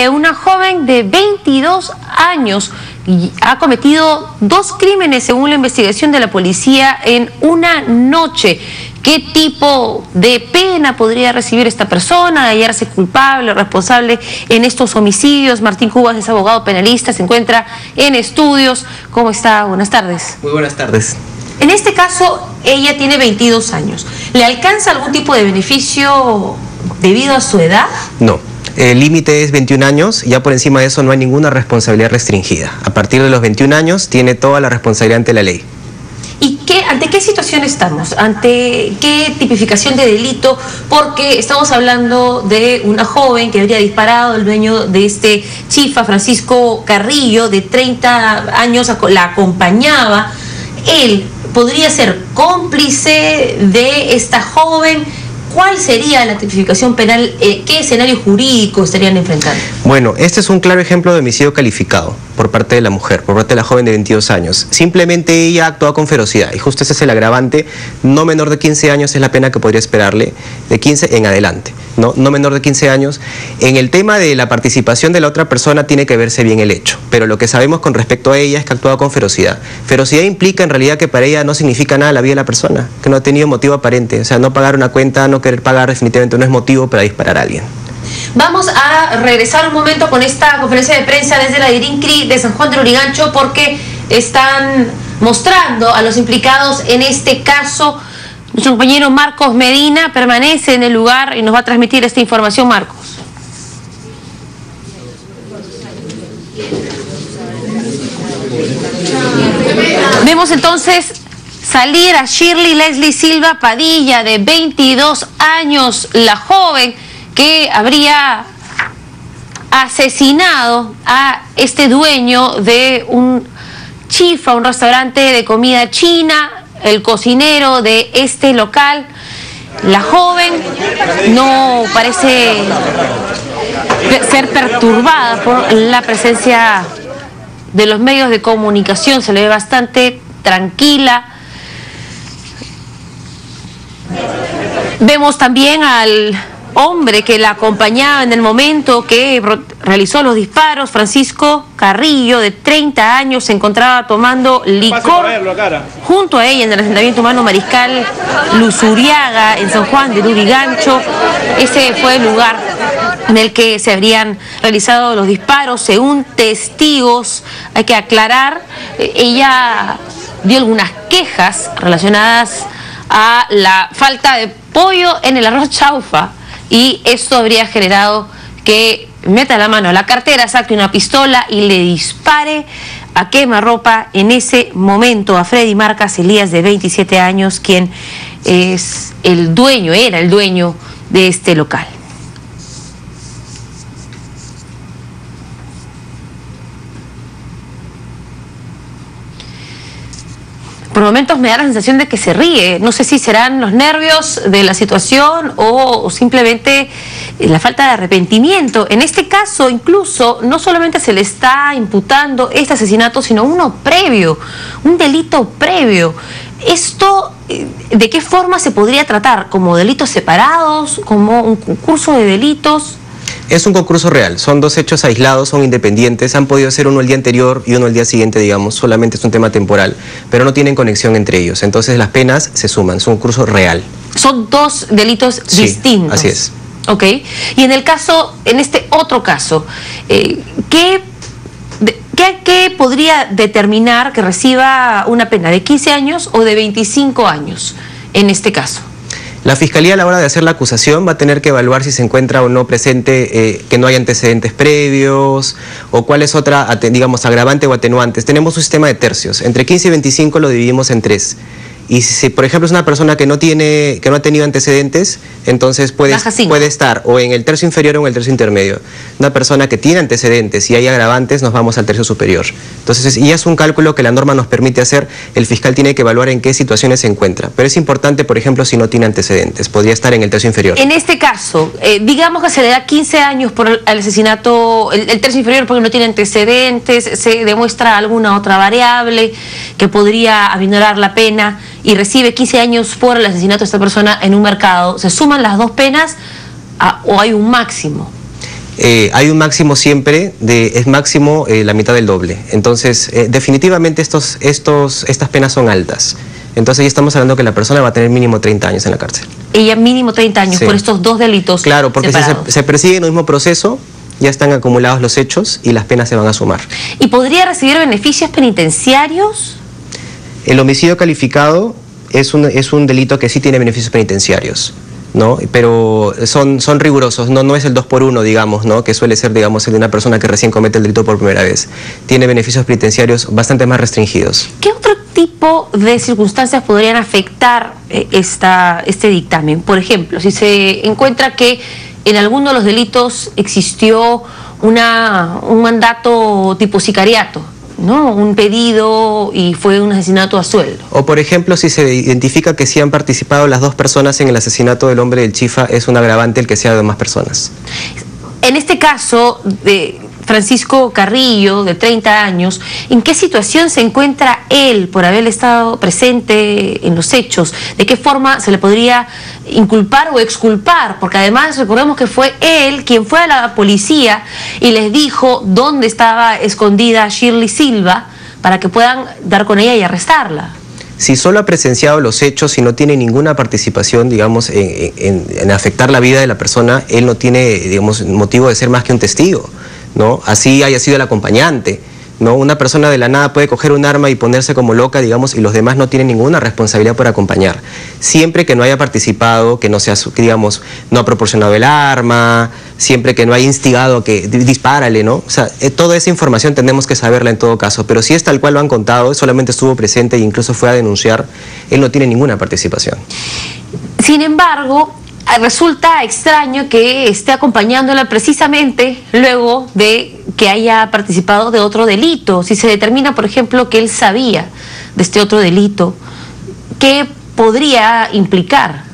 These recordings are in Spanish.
Una joven de 22 años ha cometido 2 crímenes según la investigación de la policía en una noche. ¿Qué tipo de pena podría recibir esta persona de hallarse culpable o responsable en estos homicidios? Martín Cubas es abogado penalista, se encuentra en estudios. ¿Cómo está? Buenas tardes. Muy buenas tardes. En este caso, ella tiene 22 años. ¿Le alcanza algún tipo de beneficio debido a su edad? No. El límite es 21 años, ya por encima de eso no hay ninguna responsabilidad restringida. A partir de los 21 años tiene toda la responsabilidad ante la ley. ¿Y ante qué situación estamos? ¿Ante qué tipificación de delito? Porque estamos hablando de una joven que habría disparado, el dueño de este chifa, Francisco Carrillo, de 30 años, la acompañaba. Él podría ser cómplice de esta joven. ¿Cuál sería la tipificación penal? ¿Qué escenario jurídico estarían enfrentando? Bueno, este es un claro ejemplo de homicidio calificado por parte de la mujer, por parte de la joven de 22 años. Simplemente ella ha actuado con ferocidad y justo ese es el agravante. No menor de 15 años es la pena que podría esperarle, de 15 en adelante, no menor de 15 años. En el tema de la participación de la otra persona tiene que verse bien el hecho, pero lo que sabemos con respecto a ella es que ha actuado con ferocidad. Ferocidad implica en realidad que para ella no significa nada la vida de la persona, que no ha tenido motivo aparente, o sea, no pagar una cuenta, no querer pagar definitivamente no es motivo para disparar a alguien. Vamos a regresar un momento con esta conferencia de prensa desde la DIRINCRI de San Juan de Lurigancho, porque están mostrando a los implicados en este caso. Nuestro compañero Marcos Medina permanece en el lugar y nos va a transmitir esta información. Marcos. Vemos entonces salir a Shirley Leslie Silva Padilla, de 22 años, la joven que habría asesinado a este dueño de un chifa, un restaurante de comida china, el cocinero de este local. La joven no parece ser perturbada por la presencia de los medios de comunicación, se le ve bastante tranquila. Vemos también al hombre que la acompañaba en el momento que realizó los disparos, Francisco Carrillo, de 30 años, se encontraba tomando licor junto a ella en el asentamiento humano Mariscal Luzuriaga, en San Juan de Lurigancho. Ese fue el lugar en el que se habrían realizado los disparos. Según testigos, hay que aclarar, ella dio algunas quejas relacionadas a la falta de pollo en el arroz chaufa, y esto habría generado que meta la mano a la cartera, saque una pistola y le dispare a quemarropa en ese momento a Freddy Marcas Elías, de 27 años, quien es el dueño, era el dueño de este local. Por momentos me da la sensación de que se ríe. No sé si serán los nervios de la situación o simplemente la falta de arrepentimiento. En este caso, incluso, no solamente se le está imputando este asesinato, sino uno previo, un delito previo. ¿Esto de qué forma se podría tratar? ¿Como delitos separados? ¿Como un concurso de delitos? Es un concurso real, son 2 hechos aislados, son independientes, han podido ser uno el día anterior y uno el día siguiente, digamos, solamente es un tema temporal, pero no tienen conexión entre ellos, entonces las penas se suman, es un concurso real. Son 2 delitos distintos. Así es. Ok, y en el caso, en este otro caso, ¿qué podría determinar que reciba una pena de 15 años o de 25 años en este caso? La Fiscalía, a la hora de hacer la acusación, va a tener que evaluar si se encuentra o no presente que no hay antecedentes previos o cuál es otra, digamos, agravante o atenuantes. Tenemos un sistema de tercios. Entre 15 y 25 lo dividimos en 3. Y si, por ejemplo, es una persona que no ha tenido antecedentes, entonces puede estar o en el tercio inferior o en el tercio intermedio. Una persona que tiene antecedentes y hay agravantes, nos vamos al tercio superior. Entonces, y es un cálculo que la norma nos permite hacer. El fiscal tiene que evaluar en qué situaciones se encuentra. Pero es importante, por ejemplo, si no tiene antecedentes, podría estar en el tercio inferior. En este caso, digamos que se le da 15 años por el asesinato, el tercio inferior porque no tiene antecedentes, se demuestra alguna otra variable que podría aminorar la pena, y recibe 15 años por el asesinato de esta persona en un mercado. ¿Se suman las 2 penas o hay un máximo? hay un máximo siempre, es máximo la mitad del doble. Entonces, definitivamente estas penas son altas. Entonces ya estamos hablando que la persona va a tener mínimo 30 años en la cárcel. Ella mínimo 30 años, sí, por estos dos delitos. Claro, porque separados. si se persigue en el mismo proceso, ya están acumulados los hechos y las penas se van a sumar. ¿Y podría recibir beneficios penitenciarios? El homicidio calificado es un delito que sí tiene beneficios penitenciarios, ¿no? Pero son rigurosos, no es el 2 por 1, digamos, ¿no? Que suele ser, digamos, el de una persona que recién comete el delito por primera vez. Tiene beneficios penitenciarios bastante más restringidos. ¿Qué otro tipo de circunstancias podrían afectar este dictamen? Por ejemplo, si se encuentra que en alguno de los delitos existió un mandato tipo sicariato, ¿no? Un pedido y fue un asesinato a sueldo. O por ejemplo, si se identifica que sí han participado las dos personas en el asesinato del hombre del Chifa, es un agravante el que sea de más personas. En este caso de Francisco Carrillo, de 30 años, ¿en qué situación se encuentra él por haber estado presente en los hechos? ¿De qué forma se le podría inculpar o exculpar? Porque además recordemos que fue él quien fue a la policía y les dijo dónde estaba escondida Shirley Silva para que puedan dar con ella y arrestarla. Si solo ha presenciado los hechos y no tiene ninguna participación, digamos, en afectar la vida de la persona, él no tiene, digamos, motivo de ser más que un testigo, ¿no? Así haya sido el acompañante, ¿no? Una persona de la nada puede coger un arma y ponerse como loca, digamos, y los demás no tienen ninguna responsabilidad por acompañar. Siempre que no haya participado, que no sea, digamos, no ha proporcionado el arma, siempre que no haya instigado a que dispárale, ¿no? O sea, toda esa información tenemos que saberla en todo caso, pero si es tal cual lo han contado, solamente estuvo presente e incluso fue a denunciar, él no tiene ninguna participación. Sin embargo, resulta extraño que esté acompañándola precisamente luego de que haya participado de otro delito. Si se determina, por ejemplo, que él sabía de este otro delito, ¿qué podría implicar?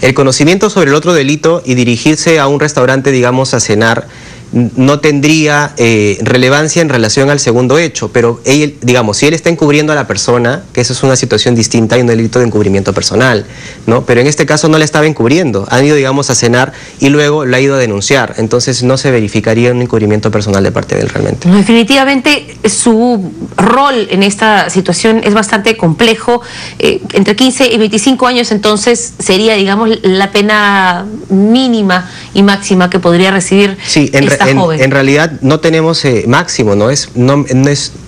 El conocimiento sobre el otro delito y dirigirse a un restaurante, digamos, a cenar, no tendría relevancia en relación al segundo hecho, pero él, digamos, si él está encubriendo a la persona, que eso es una situación distinta, hay un delito de encubrimiento personal, ¿no? Pero en este caso no la estaba encubriendo, han ido, digamos, a cenar y luego la ha ido a denunciar, entonces no se verificaría un encubrimiento personal de parte de él realmente. Definitivamente su rol en esta situación es bastante complejo, entre 15 y 25 años entonces sería, digamos, la pena mínima y máxima que podría recibir esta joven. En realidad no tenemos máximo, no es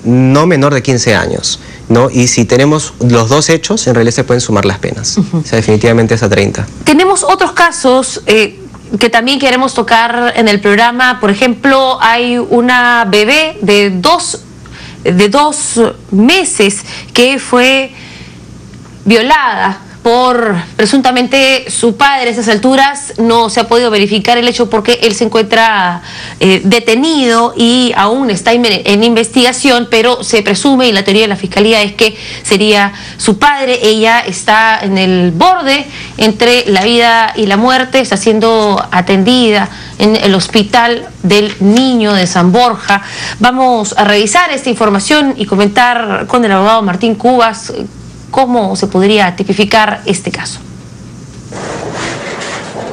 menor de 15 años, ¿no? Y si tenemos los dos hechos, en realidad se pueden sumar las penas. O sea, definitivamente es a 30. Tenemos otros casos que también queremos tocar en el programa. Por ejemplo, hay una bebé de dos meses que fue violada por presuntamente su padre. A esas alturas no se ha podido verificar el hecho porque él se encuentra detenido y aún está en investigación, pero se presume, y la teoría de la fiscalía es que sería su padre. Ella está en el borde entre la vida y la muerte, está siendo atendida en el hospital del niño de San Borja. Vamos a revisar esta información y comentar con el abogado Martín Cubas cómo se podría tipificar este caso.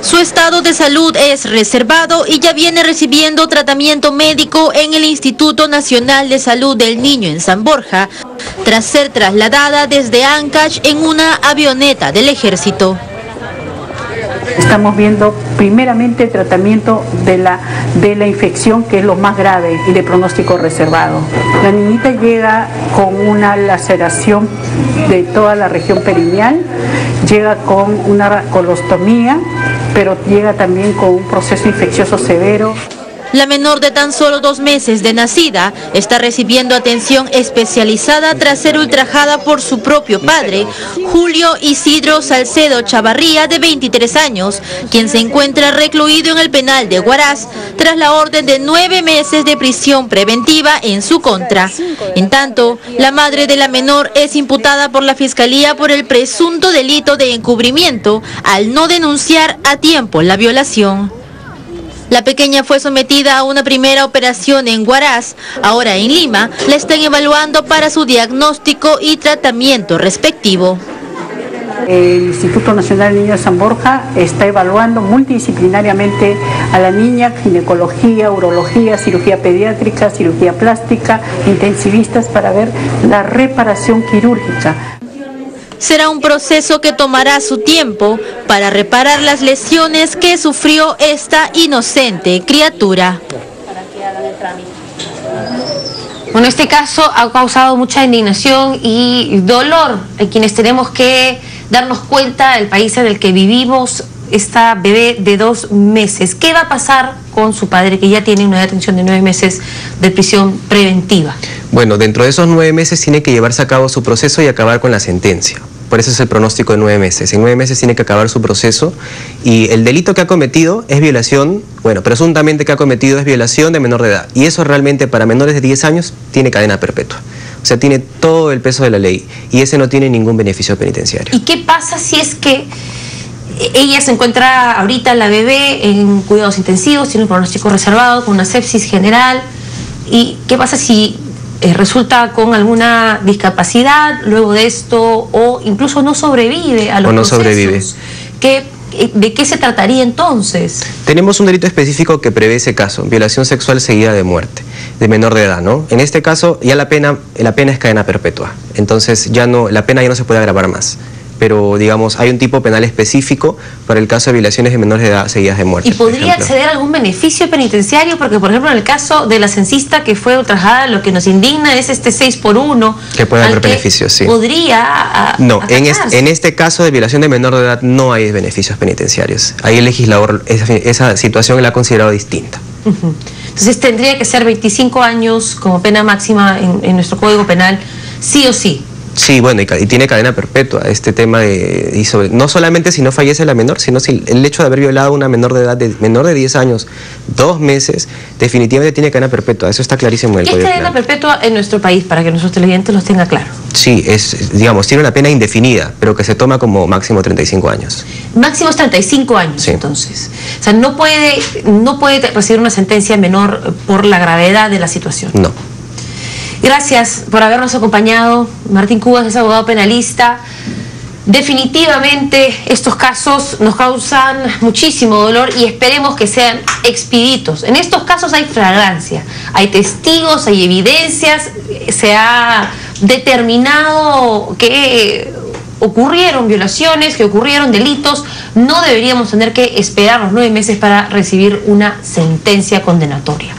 Su estado de salud es reservado y ya viene recibiendo tratamiento médico en el Instituto Nacional de Salud del Niño en San Borja, tras ser trasladada desde Ancash en una avioneta del Ejército. Estamos viendo primeramente el tratamiento de la infección, que es lo más grave y de pronóstico reservado. La niñita llega con una laceración de toda la región perineal, llega con una colostomía, pero llega también con un proceso infeccioso severo. La menor de tan solo 2 meses de nacida está recibiendo atención especializada tras ser ultrajada por su propio padre, Julio Isidro Salcedo Chavarría, de 23 años, quien se encuentra recluido en el penal de Huaraz tras la orden de 9 meses de prisión preventiva en su contra. En tanto, la madre de la menor es imputada por la Fiscalía por el presunto delito de encubrimiento al no denunciar a tiempo la violación. La pequeña fue sometida a una primera operación en Huaraz. Ahora en Lima la están evaluando para su diagnóstico y tratamiento respectivo. El Instituto Nacional de Niños de San Borja está evaluando multidisciplinariamente a la niña, ginecología, urología, cirugía pediátrica, cirugía plástica, intensivistas para ver la reparación quirúrgica. Será un proceso que tomará su tiempo para reparar las lesiones que sufrió esta inocente criatura. Bueno, este caso ha causado mucha indignación y dolor en quienes tenemos que darnos cuenta del país en el que vivimos. Esta bebé de 2 meses, ¿qué va a pasar con su padre que ya tiene una detención de 9 meses de prisión preventiva? Bueno, dentro de esos 9 meses tiene que llevarse a cabo su proceso y acabar con la sentencia. Por eso es el pronóstico de 9 meses. En 9 meses tiene que acabar su proceso y el delito que ha cometido es violación, bueno, presuntamente que ha cometido es violación de menor de edad. Y eso realmente para menores de 10 años tiene cadena perpetua. O sea, tiene todo el peso de la ley y ese no tiene ningún beneficio penitenciario. ¿Y qué pasa si es que ella se encuentra ahorita, la bebé, en cuidados intensivos, tiene un pronóstico reservado, con una sepsis general? ¿Y qué pasa si resulta con alguna discapacidad luego de esto o incluso no sobrevive a los procesos? Sobrevive. ¿De qué se trataría entonces? Tenemos un delito específico que prevé ese caso, violación sexual seguida de muerte, de menor de edad, ¿no? En este caso ya la pena es cadena perpetua, entonces la pena ya no se puede agravar más. Pero, digamos, hay un tipo penal específico para el caso de violaciones de menores de edad seguidas de muerte. ¿Y podría acceder a algún beneficio penitenciario? Porque, por ejemplo, en el caso de la censista que fue ultrajada, lo que nos indigna es este 6x1. Que puede haber beneficios, sí. ¿Podría No, en este caso de violación de menor de edad no hay beneficios penitenciarios. Ahí el legislador esa situación la ha considerado distinta. Entonces tendría que ser 25 años como pena máxima en nuestro Código Penal, sí o sí. Sí, bueno, y tiene cadena perpetua este tema no solamente si no fallece la menor, sino si el hecho de haber violado a una menor de edad, menor de 10 años, 2 meses, definitivamente tiene cadena perpetua. Eso está clarísimo en el Código Penal. ¿Qué es cadena perpetua en nuestro país, para que nuestros televidentes los tenga claro? Sí, digamos, tiene una pena indefinida, pero que se toma como máximo 35 años. Máximo es 35 años, sí. Entonces. O sea, no puede recibir una sentencia menor por la gravedad de la situación. No. Gracias por habernos acompañado. Martín Cubas es abogado penalista. Definitivamente estos casos nos causan muchísimo dolor y esperemos que sean expeditos. En estos casos hay flagrancia, hay testigos, hay evidencias, se ha determinado que ocurrieron violaciones, que ocurrieron delitos. No deberíamos tener que esperar los 9 meses para recibir una sentencia condenatoria.